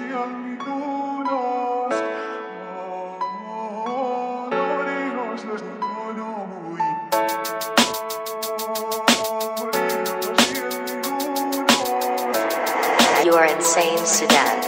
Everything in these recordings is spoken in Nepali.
You are insane, Sudan.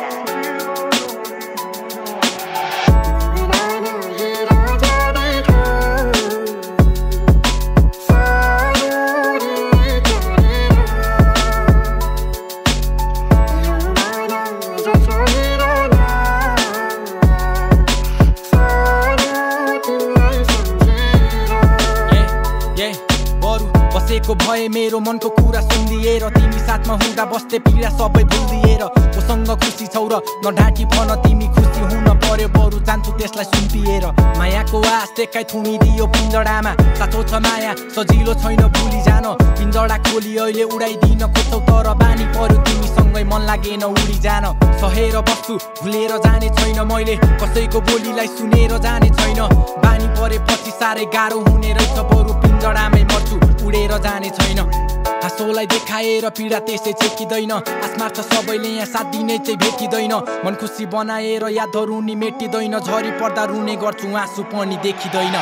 बसेको भए मेरो मनको कुरा सुनिदिएर तिमी साथमा हुँदा बस्दै पीडा सबै भुलिदिएर कोसँग खुसी छौ र नढाँटी भन तिमी खुसी हुन पर्यो बरु जान्छु त्यसलाई सुम्पिएर मायाको आस देखाइ थुनिदियो पिञ्जडामा साँचो छ माया सजिलो छैन भुली जान पिञ्जडा खोली अहिले उडाइदिन खोज्छौ तर बानी पर्यो तिमीसँगै मन लागेन उडी जान सहेर बस्छु भुलेर जाने छैन मैले कसैको बोलीलाई सुनेर जाने छैन बानी परेपछि साह्रै गाह्रो हुने रहेछ बरु पिञ्जडामै मर्छु उडेर जाने छैन हाँसोलाई देखाएर पीडा त्यसै छेकिँदैन आस मार्छ सबैले यहाँ साथ दिने चाहिँ भेटिँदैन मन खुसी बनाएर यादहरू नि मेटिँदैन झरी पर्दा रुने गर्छु आँसु पनि देखिँदैन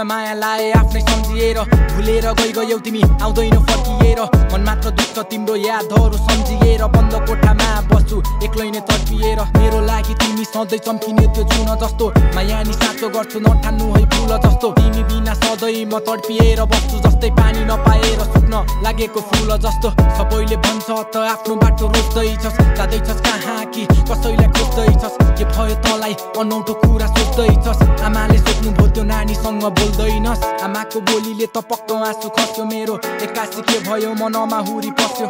माया लाए आफ्नै सम्झिएर भुलेर गयौ तिमी आउँदैन फर्किएर मन मात्र दुख्छ तिम्रो यादहरू सम्झिएर बन्द कोठामा बस्छु एक्लै नै तडपिएर मेरो लागि तिमी सधैँ चम्किने त्यो जुन जस्तो माया नि साँचो गर्छु नठान्नु है फुल जस्तो तिमी बिना सधैँ म तडपिएर बस्छु जस्तै पानी नपाएर सुक्न लागेको फुल जस्तो सबैले भन्छ त आफ्नो बाटो रोज्दैछस् जाँदैछस् कहाँ कि कसैलाई खोज्दैछस् के भयो तँलाई अनौठो कुरा सोच्दैछस् आमाले सोध्नु भो त्यो नानीसँग बोल्दैनस् आमाको बोलीले त पक्क आँसु खस्यो मेरो एक्कासी के भयो मनमा हुरी पस्यो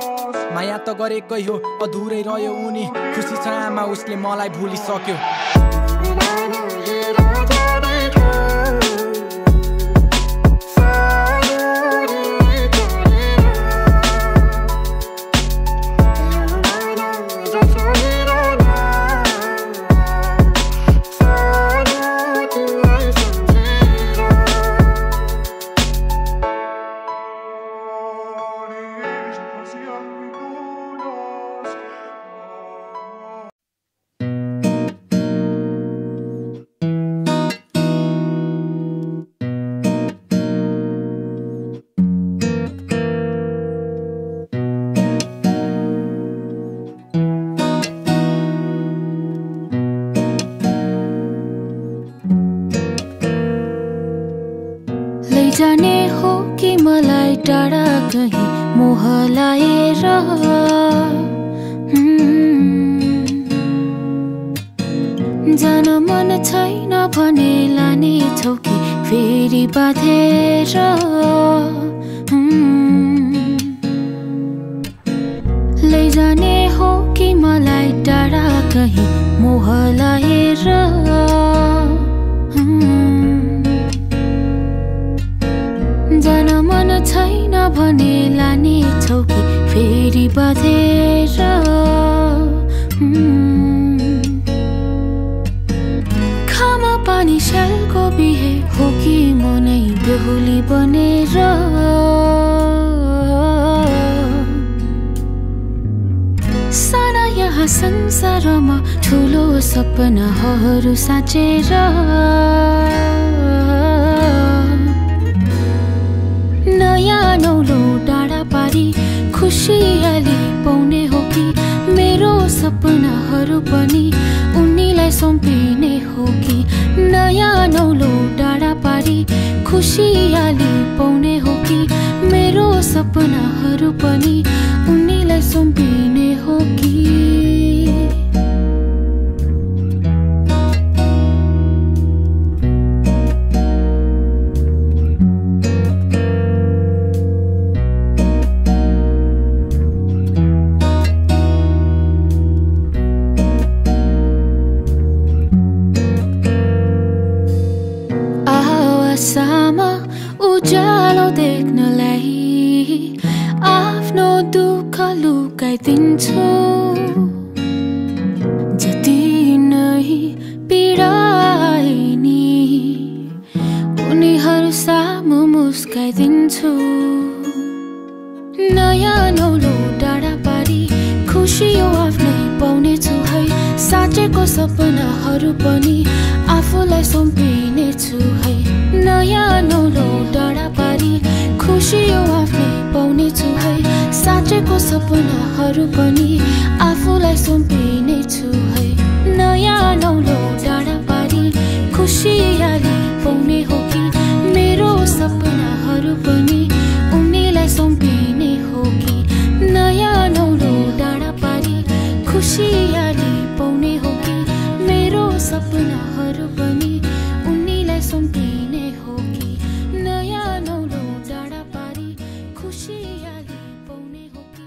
माया त गरेकै हो अधुरै रह्यो उनी खुसी छ आमा उसले मलाई भुलिसक्यो जाने हो कि मलाई टाढा कहीं मोह लाएर जान मन छैन भने लाने छौ कि फेरि बाँधेर लैजाने हो कि मलाई टाढा कहीं मोह लाएर जान मन छैन भने लाने छौ कि फेरि बाँधेर खामा पानी स्यालको बिहे हो कि म नै बेहुली बनेर साना यहाँ संसारमा ठुलो सपनाहरू साँचेर नयाँ नौलो डाँडा पारी खुसियाली पाउने हो कि मेरो सपनाहरू पनि उनीलाई सुम्पिने हो कि नयाँ नौलो डाँडा पारी खुसियाली पाउने हो कि मेरो सपनाहरू पनि उनीलाई सुम्पिने हो कि उजालो देख्नलाई लुकाइदिन्छु जति नै पीडाए नि उनीहरू सामु मुस्काइदिन्छु नयाँ नौलो डाँडा पारी खुसी यो आफ्नै पाउनेछु है साँचेको सपनाहरू पनि आफूलाई सुम्पिनेछु है नयाँ नौलो डाँडा पारी खुसी यो आफ्नै पाउनेछु है साँचेको सपनाहरू पनि आफूलाई सुम्पिनेछु है नयाँ नौलो डाँडा पारी खुसियाली पाउने हो कि मेरो सपनाहरू पनि उनीलाई सुम्पिने हो कि नयाँ नौलो डाँडा पारी खुसियाली पाउने हो कि मेरो सपनाहरू पनि उनीलाई सुम्पिने हो कि नयाँ नौलो डाँडा पारी खुसियाली पाउने हो कि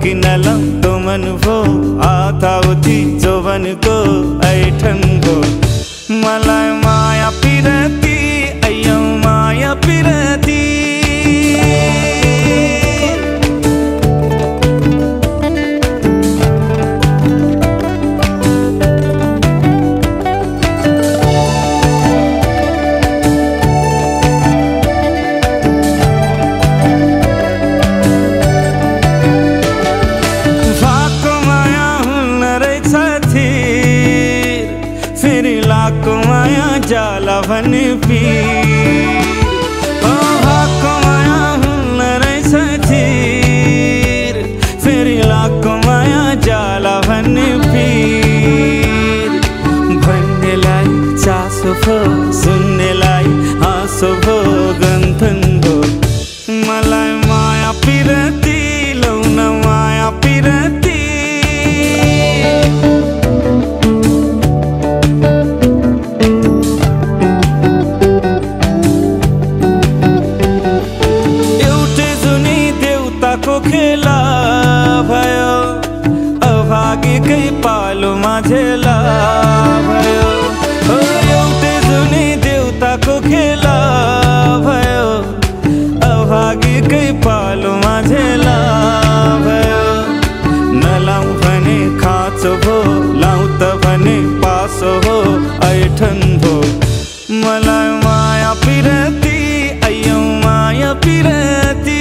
किन लौ तो मन भो आता उठी जोवन को ऐठन भो मलाई माया पिरती अय्यौ माया पिरती जाला भने पीर भाको माया हुन्न रहेछ थिर फेरि लाको माया जाला भने पीर भन्नेलाई चासो भो सुन्नेलाई हाँसो भो गन्थन भो मलाई माया पिरती लौन माया पिरती खेला भयो अभागीकै पालोमा झेला भयो एउटै जुनी देउताको खेला भयो अभागीकै पालोमा झेला भयो नलाउ भने खाँचो भो लाउ त भने पासो हो ऐठन भो मलाई माया पिरती अय्यौ माया पिरती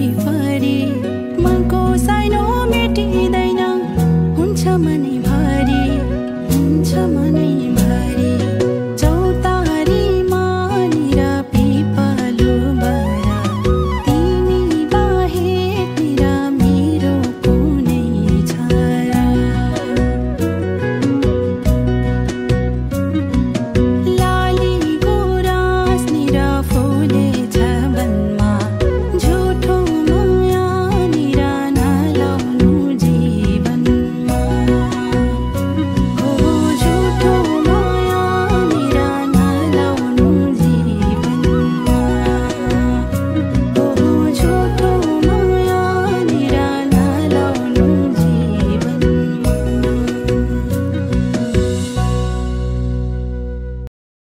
Very fun.